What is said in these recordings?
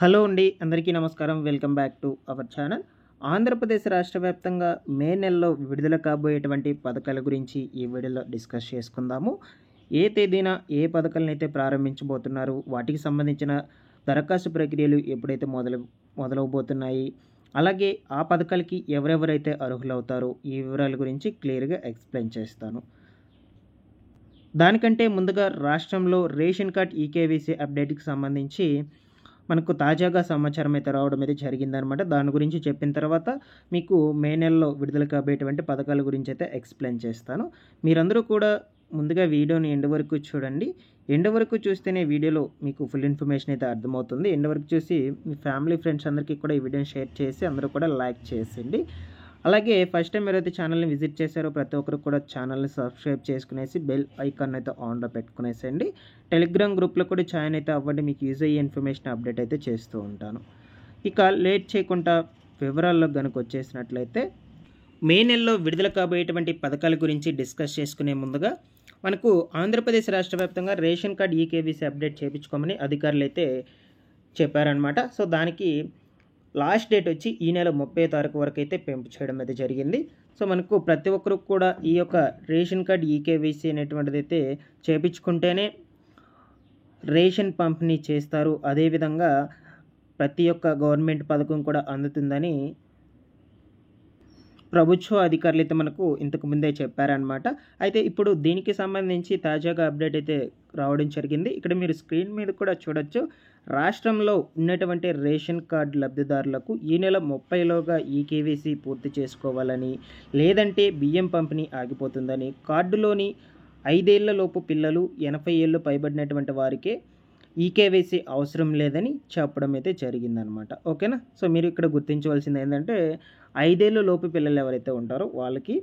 Hello అండి, అందరికీ నమస్కారం. Welcome back to our channel. Andhra Pradesh రాష్ట్ర వ్యాప్తంగా మే నెలలో విడుదల కాబోయేటువంటి పథకాల గురించి ఈ వీడియోలో డిస్కస్ చేసుకుందాము. ఏ తేదీన ఏ పథకాలనైతే ప్రారంభించబోతున్నారు, వాటికి సంబంధించిన దరఖాస్తు ప్రక్రియలు ఎప్పుడైతే మొదలవబోతున్నాయి, అలాగే ఆ పథకాలకి ఎవరెవరైతే అర్హులవుతారో ఈ వివరాల గురించి క్లియర్గా ఎక్స్ప్లెయిన్ చేస్తాను. దానికంటే ముందుగా రాష్ట్రంలో రేషన్ కార్డ్ ఈకేవీసీ అప్డేట్కి సంబంధించి మనకు తాజాగా సమాచారం అయితే రావడం అయితే జరిగిందనమాట. దాని గురించి చెప్పిన తర్వాత మీకు మే నెలలో విడుదల కాబోయేటువంటి పథకాల గురించి అయితే ఎక్స్ప్లెయిన్ చేస్తాను. మీరందరూ కూడా ముందుగా వీడియోని ఎండ్ వరకు చూడండి. ఎండ్ వరకు చూస్తేనే వీడియోలో మీకు ఫుల్ ఇన్ఫర్మేషన్ అయితే అర్థమవుతుంది. ఎండ్ వరకు చూసి మీ ఫ్యామిలీ ఫ్రెండ్స్ అందరికీ కూడా ఈ వీడియోని షేర్ చేసి అందరూ కూడా లైక్ చేసేయండి. అలాగే ఫస్ట్ టైం ఎవరైతే ఛానల్ని విజిట్ చేశారో ప్రతి ఒక్కరు కూడా ఛానల్ని సబ్స్క్రైబ్ చేసుకునేసి బెల్ ఐకాన్ అయితే ఆన్లో పెట్టుకునేసేయండి. టెలిగ్రామ్ గ్రూప్లో కూడా జాయిన్ అయితే అవ్వండి. మీకు యూజ్ అయ్యే ఇన్ఫర్మేషన్ అప్డేట్ అయితే చేస్తూ ఉంటాను. ఇక లేట్ చేయకుండా వివరాల్లో కనుక వచ్చేసినట్లయితే మే నెలలో విడుదల కాబోయేటువంటి పథకాల గురించి డిస్కస్ చేసుకునే ముందుగా మనకు ఆంధ్రప్రదేశ్ రాష్ట్ర వ్యాప్తంగా రేషన్ కార్డ్ ఈకేవీసీ అప్డేట్ చేయించుకోమని అధికారులు అయితే చెప్పారనమాట. సో దానికి లాస్ట్ డేట్ వచ్చి ఈ నెల 30వ తారీఖు వరకు అయితే పెంపు చేయడం అయితే జరిగింది. సో మనకు ప్రతి ఒక్కరికి కూడా ఈ యొక్క రేషన్ కార్డ్ ఈకేవీసీ అనేటువంటిది అయితే చేయించుకుంటేనే రేషన్ పంపిణీ చేస్తారు. అదేవిధంగా ప్రతి ఒక్క గవర్నమెంట్ పథకం కూడా అందుతుందని ప్రభుత్వ అధికారులు అయితే మనకు ఇంతకు ముందే చెప్పారనమాట. అయితే ఇప్పుడు దీనికి సంబంధించి తాజాగా అప్డేట్ అయితే రావడం జరిగింది. ఇక్కడ మీరు స్క్రీన్ మీద కూడా చూడొచ్చు. రాష్ట్రంలో ఉన్నటువంటి రేషన్ కార్డు లబ్ధిదారులకు ఈ నెల 30లోగా ఈకేవీసీ పూర్తి చేసుకోవాలని, లేదంటే బియ్యం పంపిణీ ఆగిపోతుందని, కార్డులోని 5 ఏళ్లలోపు పిల్లలు 80 ఏళ్ళు పైబడినటువంటి వారికే ఈకేవైసీ అవసరం లేదని చెప్పడం అయితే జరిగిందనమాట. ఓకేనా. సో మీరు ఇక్కడ గుర్తించవలసింది ఏంటంటే 5 ఏళ్ళ లోపు పిల్లలు ఎవరైతే ఉంటారో వాళ్ళకి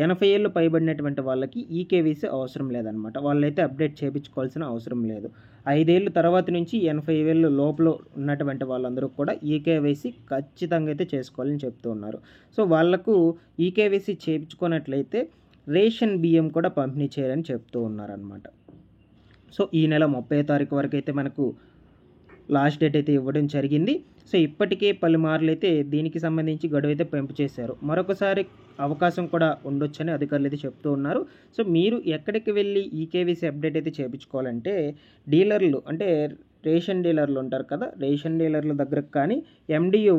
80 ఏళ్ళు పైబడినటువంటి వాళ్ళకి ఈకేవైసీ అవసరం లేదనమాట. వాళ్ళైతే అప్డేట్ చేయించుకోవాల్సిన అవసరం లేదు. 5 ఏళ్ళ తర్వాత నుంచి 80 ఏళ్ళ లోపల ఉన్నటువంటి వాళ్ళందరూ కూడా ఈకేవైసీ ఖచ్చితంగా అయితే చేసుకోవాలని చెప్తూ ఉన్నారు. సో వాళ్లకు ఈకేవైసీ చేయించుకున్నట్లయితే రేషన్ బియ్యం కూడా పంపిణీ చేయాలని చెప్తూ ఉన్నారనమాట. సో ఈ నెల 30వ తారీఖు వరకు అయితే మనకు లాస్ట్ డేట్ అయితే ఇవ్వడం జరిగింది. సో ఇప్పటికే పలుమార్లు అయితే దీనికి సంబంధించి గడువు అయితే పెంపు చేశారు. మరొకసారి అవకాశం కూడా ఉండొచ్చని అధికారులు అయితే చెప్తూ ఉన్నారు. సో మీరు ఎక్కడికి వెళ్ళి ఈకేవీసీ అప్డేట్ అయితే చేయించుకోవాలంటే డీలర్లు అంటే రేషన్ డీలర్లు ఉంటారు కదా, రేషన్ డీలర్ల దగ్గరకు కానీ ఎండియు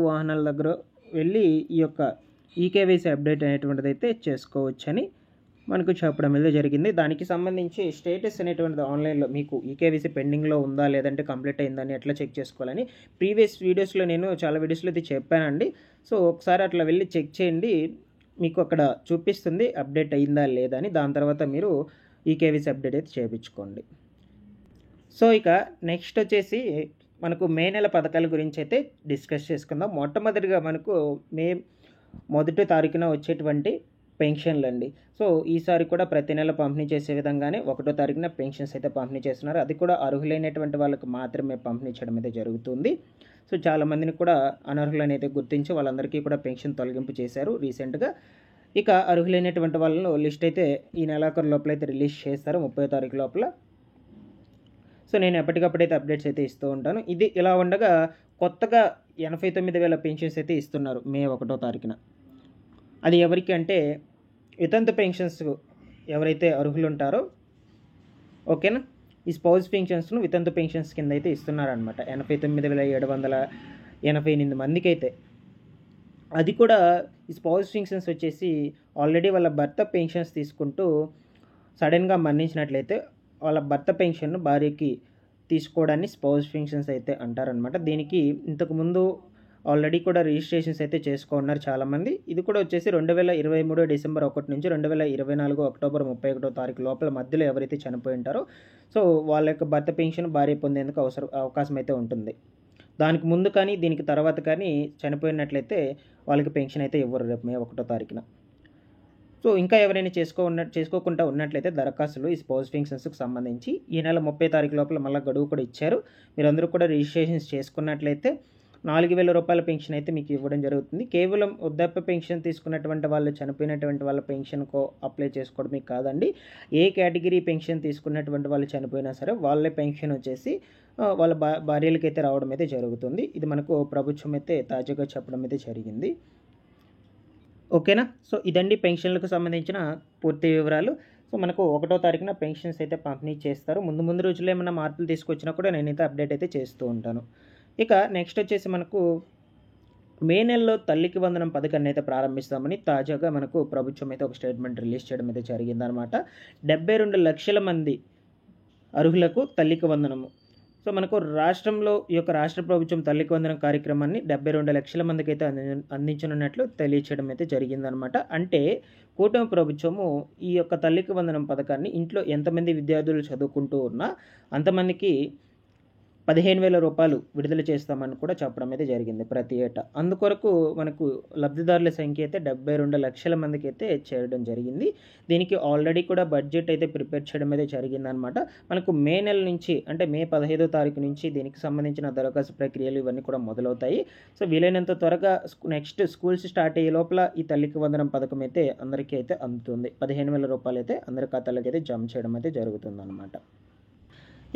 వాహనాల దగ్గర వెళ్ళి ఈ యొక్క ఈకేవీసీ అప్డేట్ అనేటువంటిది అయితే చేసుకోవచ్చని మనకు చెప్పడం అయితే జరిగింది. దానికి సంబంధించి స్టేటస్ అనేటువంటిది ఆన్లైన్లో మీకు ఈకేవీసీ పెండింగ్లో ఉందా లేదంటే కంప్లీట్ అయిందని ఎట్లా చెక్ చేసుకోవాలని ప్రీవియస్ వీడియోస్లో నేను చాలా వీడియోస్లో అయితే చెప్పానండి. సో ఒకసారి అట్లా వెళ్ళి చెక్ చేయండి, మీకు అక్కడ చూపిస్తుంది అప్డేట్ అయిందా లేదా అని. దాని తర్వాత మీరు ఈకేవీసీ అప్డేట్ అయితే చేయించుకోండి. సో ఇక నెక్స్ట్ వచ్చేసి మనకు మే నెల పథకాల గురించి అయితే డిస్కస్ చేసుకుందాం. మొట్టమొదటిగా మనకు మే 1వ తారీఖున వచ్చేటువంటి పెన్షన్లు అండి. సో ఈసారి కూడా ప్రతి నెల పంపిణీ చేసే విధంగానే 1వ తారీఖున పెన్షన్స్ అయితే పంపిణీ చేస్తున్నారు. అది కూడా అర్హులైనటువంటి వాళ్ళకి మాత్రమే పంపిణీ చేయడం అయితే జరుగుతుంది. సో చాలామందిని కూడా అనర్హులని అయితే గుర్తించి వాళ్ళందరికీ కూడా పెన్షన్ తొలగింపు చేశారు రీసెంట్గా. ఇక అర్హులైనటువంటి వాళ్ళను లిస్ట్ అయితే ఈ నెలాఖరు లోపల అయితే రిలీజ్ చేస్తారు 30వ తారీఖు లోపల. సో నేను ఎప్పటికప్పుడైతే అప్డేట్స్ అయితే ఇస్తూ ఉంటాను. ఇది ఇలా ఉండగా కొత్తగా 89,000 పెన్షన్స్ అయితే ఇస్తున్నారు మే 1వ తారీఖున. అది ఎవరికి అంటే వితంతు పెన్షన్స్ ఎవరైతే అర్హులు ఉంటారో, ఓకేనా, ఈ స్పౌస్ పెన్షన్స్ను వితంతు పెన్షన్స్ కింద అయితే ఇస్తున్నారనమాట 89,788 మందికి అయితే. అది కూడా ఈ స్పౌస్ పెన్షన్స్ వచ్చేసి ఆల్రెడీ వాళ్ళ భర్త పెన్షన్స్ తీసుకుంటూ సడన్గా మరణించినట్లయితే వాళ్ళ భర్త పెన్షన్ను భార్యకి తీసుకోవడాన్ని స్పౌస్ పెన్షన్స్ అయితే అంటారనమాట. దీనికి ఇంతకుముందు ఆల్రెడీ కూడా రిజిస్ట్రేషన్స్ అయితే చేసుకున్నారు చాలామంది. ఇది కూడా వచ్చేసి 2023 డిసెంబర్ 1 నుంచి 2024 అక్టోబర్ 31వ తారీఖు లోపల మధ్యలో ఎవరైతే చనిపోయి ఉంటారో సో వాళ్ళ యొక్క భర్త పెన్షన్ భార్య పొందేందుకు అవకాశం అయితే ఉంటుంది. దానికి ముందు కానీ దీనికి తర్వాత కానీ చనిపోయినట్లయితే వాళ్ళకి పెన్షన్ అయితే ఇవ్వరు రేపు మే 1వ తారీఖున. సో ఇంకా ఎవరైనా చేసుకోకుండా ఉన్నట్లయితే దరఖాస్తులు ఈ స్పౌస్ పెన్షన్స్కి సంబంధించి ఈ నెల 30వ తారీఖు లోపల మళ్ళీ గడువు కూడా ఇచ్చారు. మీరందరూ కూడా రిజిస్ట్రేషన్స్ చేసుకున్నట్లయితే 4,000 రూపాయల పెన్షన్ అయితే మీకు ఇవ్వడం జరుగుతుంది. కేవలం వృద్ధాప్య పెన్షన్ తీసుకున్నటువంటి వాళ్ళు చనిపోయినటువంటి వాళ్ళ పెన్షన్కో అప్లై చేసుకోవడమే కాదండి, ఏ కేటగిరీ పెన్షన్ తీసుకున్నటువంటి వాళ్ళు చనిపోయినా సరే వాళ్ళ పెన్షన్ వచ్చేసి వాళ్ళ భార్యలకైతే రావడం అయితే జరుగుతుంది. ఇది మనకు ప్రభుత్వం అయితే తాజాగా చెప్పడం అయితే జరిగింది. ఓకేనా. సో ఇదండి పెన్షన్లకు సంబంధించిన పూర్తి వివరాలు. సో మనకు 1వ తారీఖున పెన్షన్స్ అయితే పంపిణీ చేస్తారు. ముందు రోజుల్లో ఏమైనా మార్పులు తీసుకొచ్చినా కూడా నేనైతే అప్డేట్ అయితే చేస్తూ ఉంటాను. ఇక నెక్స్ట్ వచ్చేసి మనకు మే నెలలో తల్లికి వందనం పథకాన్ని అయితే ప్రారంభిస్తామని తాజాగా మనకు ప్రభుత్వం అయితే ఒక స్టేట్మెంట్ రిలీజ్ చేయడం అయితే జరిగిందనమాట. 72 లక్షల మంది అర్హులకు తల్లికి వందనము. సో మనకు రాష్ట్రంలో ఈ యొక్క రాష్ట్ర ప్రభుత్వం తల్లికి వందనం కార్యక్రమాన్ని 72 లక్షల మందికి అయితే అందించనున్నట్లు తెలియచేయడం అయితే జరిగిందనమాట. అంటే కూటమి ప్రభుత్వము ఈ యొక్క తల్లికి వందనం పథకాన్ని ఇంట్లో ఎంతమంది విద్యార్థులు చదువుకుంటూ ఉన్నా అంతమందికి 15,000 రూపాయలు విడుదల చేస్తామని కూడా చెప్పడం అయితే జరిగింది ప్రతి ఏటా. అందుకొరకు మనకు లబ్ధిదారుల సంఖ్య అయితే 72 లక్షల మందికి అయితే చేరడం జరిగింది. దీనికి ఆల్రెడీ కూడా బడ్జెట్ అయితే ప్రిపేర్ చేయడం అయితే జరిగిందనమాట. మనకు మే నెల నుంచి అంటే మే 15వ తారీఖు నుంచి దీనికి సంబంధించిన దరఖాస్తు ప్రక్రియలు ఇవన్నీ కూడా మొదలవుతాయి. సో వీలైనంత త్వరగా నెక్స్ట్ స్కూల్స్ స్టార్ట్ అయ్యే లోపల ఈ తల్లికి వందనం పథకం అయితే అందరికీ అయితే అందుతుంది. 15,000 రూపాయలు అయితే అందరి ఖాతాలకు అయితే జమ చేయడం అయితే జరుగుతుందన్నమాట.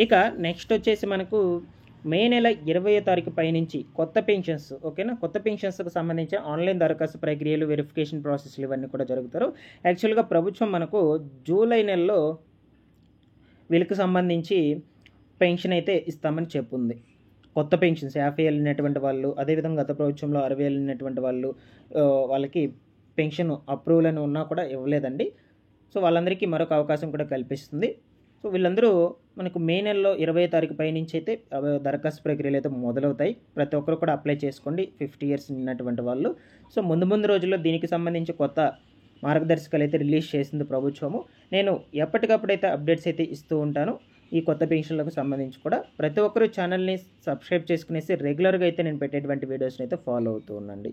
ఇక నెక్స్ట్ వచ్చేసి మనకు మే నెల 20వ తారీఖు పైనుంచి కొత్త పెన్షన్స్, ఓకేనా, కొత్త పెన్షన్స్కి సంబంధించిన ఆన్లైన్ దరఖాస్తు ప్రక్రియలు, వెరిఫికేషన్ ప్రాసెస్లు ఇవన్నీ కూడా జరుగుతారు. యాక్చువల్గా ప్రభుత్వం మనకు జూలై నెలలో వీళ్ళకి సంబంధించి పెన్షన్ అయితే ఇస్తామని చెప్పుంది. కొత్త పెన్షన్స్ 50 ఏళ్ళు ఉన్నటువంటి వాళ్ళు, అదేవిధంగా గత ప్రభుత్వంలో 60 ఏళ్ళు ఉన్నటువంటి వాళ్ళు, వాళ్ళకి పెన్షన్ అప్రూవల్ అని ఉన్నా కూడా ఇవ్వలేదండి. సో వాళ్ళందరికీ మరొక అవకాశం కూడా కల్పిస్తుంది. సో వీళ్ళందరూ మనకు మే నెలలో 20వ తారీఖు పైనుంచి అయితే దరఖాస్తు ప్రక్రియలు అయితే మొదలవుతాయి. ప్రతి ఒక్కరు కూడా అప్లై చేసుకోండి 50 ఇయర్స్ ఉన్నటువంటి వాళ్ళు. సో ముందు రోజుల్లో దీనికి సంబంధించి కొత్త మార్గదర్శకాలు అయితే రిలీజ్ చేసింది ప్రభుత్వము. నేను ఎప్పటికప్పుడైతే అప్డేట్స్ అయితే ఇస్తూ ఉంటాను ఈ కొత్త పెన్షన్లకు సంబంధించి కూడా. ప్రతి ఒక్కరూ ఛానల్ని సబ్స్క్రైబ్ చేసుకునేసి రెగ్యులర్గా అయితే నేను పెట్టేటువంటి వీడియోస్ని అయితే ఫాలో అవుతూ ఉండండి.